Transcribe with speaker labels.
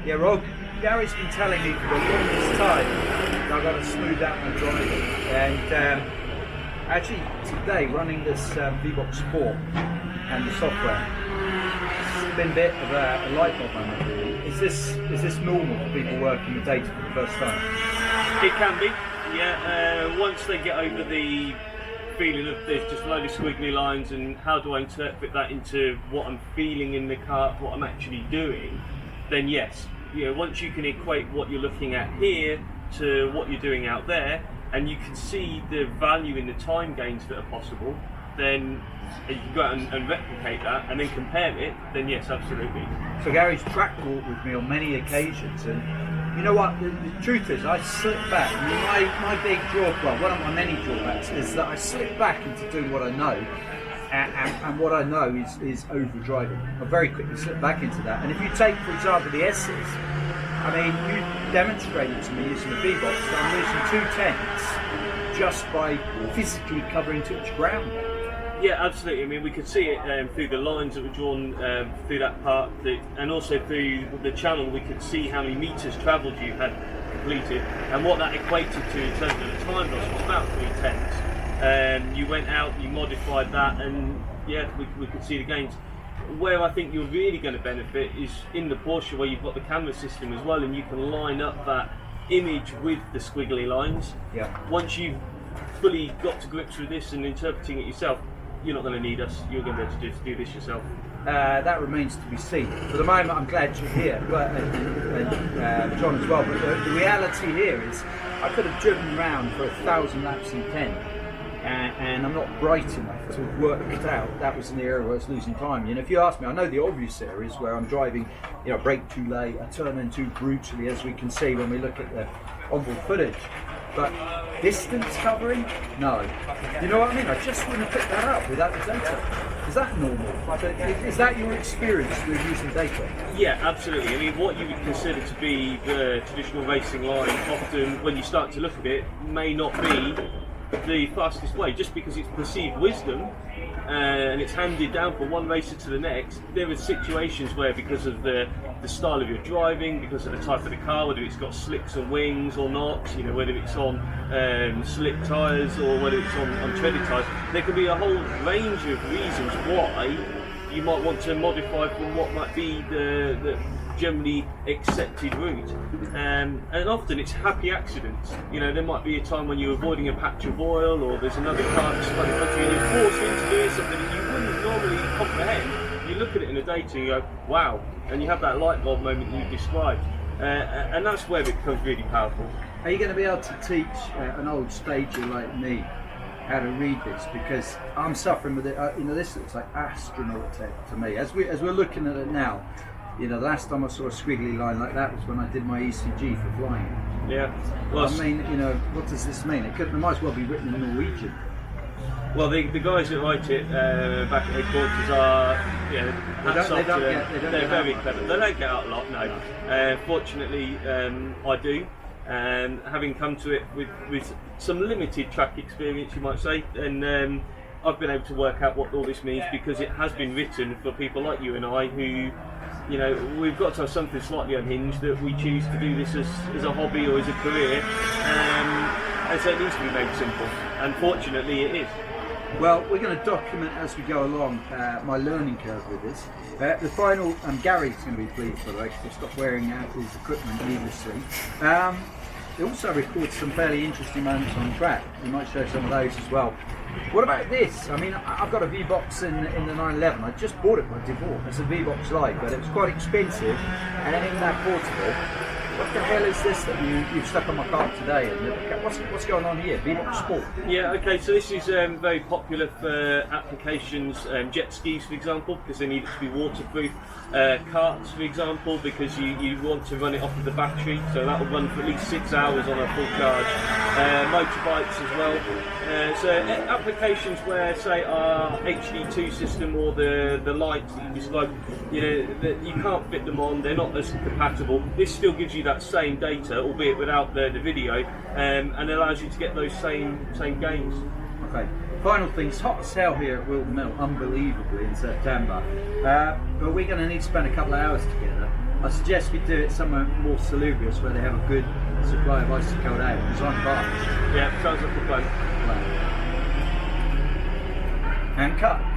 Speaker 1: Yeah, Rob, Gary's been telling me for the longest time that I've got to smooth out my driving. And actually, today, running this VBOX Sport and the software, it's been a bit of a light bulb moment, really. Is this normal for people working with data for the first time?
Speaker 2: It can be, yeah. Once they get over the feeling of there's just a load of squiggly lines and how do I interpret that into what I'm feeling in the car, what I'm actually doing, then yes. You know, once you can equate what you're looking at here to what you're doing out there, and you can see the value in the time gains that are possible, then you can go out and replicate that and then compare it, then yes, absolutely.
Speaker 1: So Gary's track walked with me on many occasions, and you know what, the truth is I slip back. I mean, my big drawback, one of my many drawbacks, is that I slip back into doing what I know, and what I know is over-driving. I very quickly slip back into that. And if you take, for example, the S's, I mean, you demonstrated to me using the VBOX that I'm losing 2/10 just by physically covering too much ground.
Speaker 2: Yeah, absolutely. I mean, we could see it through the lines that were drawn through that part, and also through the channel. We could see how many meters travelled you had completed, and what that equated to in terms of the time loss was about 3/10. You went out, you modified that, and yeah, we could see the gains. Where I think you're really going to benefit is in the Porsche, where you've got the camera system as well, and you can line up that image with the squiggly lines.
Speaker 1: Yeah.
Speaker 2: Once you've fully got to grips with this and interpreting it yourself, you're not going to need us. You're going to be able to do this yourself.
Speaker 1: That remains to be seen. For the moment, I'm glad you're here, but and John as well. But the reality here is, I could have driven around for 1,000 laps in 10. And I'm not bright enough to work it out. That was in the area where I was losing time. You know, if you ask me, I know the obvious areas where I'm driving, you know, brake too late, I turn in too brutally, as we can see when we look at the onboard footage. But distance covering, no. You know what I mean? I just wouldn't have picked that up without the data. Is that normal? Is that your experience with using data?
Speaker 2: Yeah, absolutely. I mean, what you would consider to be the traditional racing line, often when you start to look at it, may not be the fastest way, just because it's perceived wisdom and it's handed down from one racer to the next. There are situations where, because of the style of your driving, because of the type of the car, whether it's got slicks and wings or not, you know, whether it's on slick tyres or whether it's on treaded tyres, there could be a whole range of reasons why you might want to modify from what might be the generally accepted route, and often it's happy accidents. You know, there might be a time when you're avoiding a patch of oil, or there's another car that's spun in front of you and you're forced into doing something that you wouldn't normally comprehend. You look at it in the data and you go, wow, and you have that light bulb moment that you described, and that's where it becomes really powerful.
Speaker 1: Are you going to be able to teach an old stager like me how to read this? Because I'm suffering with it. You know, this looks like astronaut tech to me. As we're looking at it now, you know, the last time I saw a squiggly line like that was when I did my ECG for flying.
Speaker 2: Yeah. Well,
Speaker 1: I mean, you know, what does this mean? It might as well be written in Norwegian.
Speaker 2: Well, the guys that write it back at headquarters are, yeah, hats off to them. They're very clever. They don't get out a lot, no. Fortunately, I do. And having come to it with some limited track experience, you might say, and I've been able to work out what all this means, because it has been written for people like you and I who, you know, we've got to have something slightly unhinged, that we choose to do this as a hobby or as a career, and so it needs to be made simple, and fortunately it is.
Speaker 1: Well, we're going to document as we go along my learning curve with this. The final, Gary's going to be pleased, by the way, because I've stopped wearing out his equipment needlessly. It also records some fairly interesting moments on track. We might show some of those as well. What about this? I mean, I've got a VBOX in the 911. I just bought it by default. It's a VBOX Lite, but it was quite expensive and it ain't that portable. What the hell is this that you've stuck on my car today? And what's going on here? VBOX Sport?
Speaker 2: Yeah, okay, so this is very popular for applications, jet skis for example, because they need it to be waterproof. Karts for example, because you want to run it off of the battery, so that will run for at least 6 hours on a full charge. Motorbikes as well. So applications where, say, our HD2 system or the lights that you described, you know, that you can't fit them on, they're not as compatible. This still gives you that same data, albeit without the video, and allows you to get those same gains.
Speaker 1: Okay. Final thing, it's hot as hell here at Whilton Mill, unbelievably, in September. But we're going to need to spend a couple of hours together. I suggest we do it somewhere more salubrious where they have a good supply of icy cold ale. Because I'm Bath.
Speaker 2: Yeah, sounds like a plan.
Speaker 1: And cut.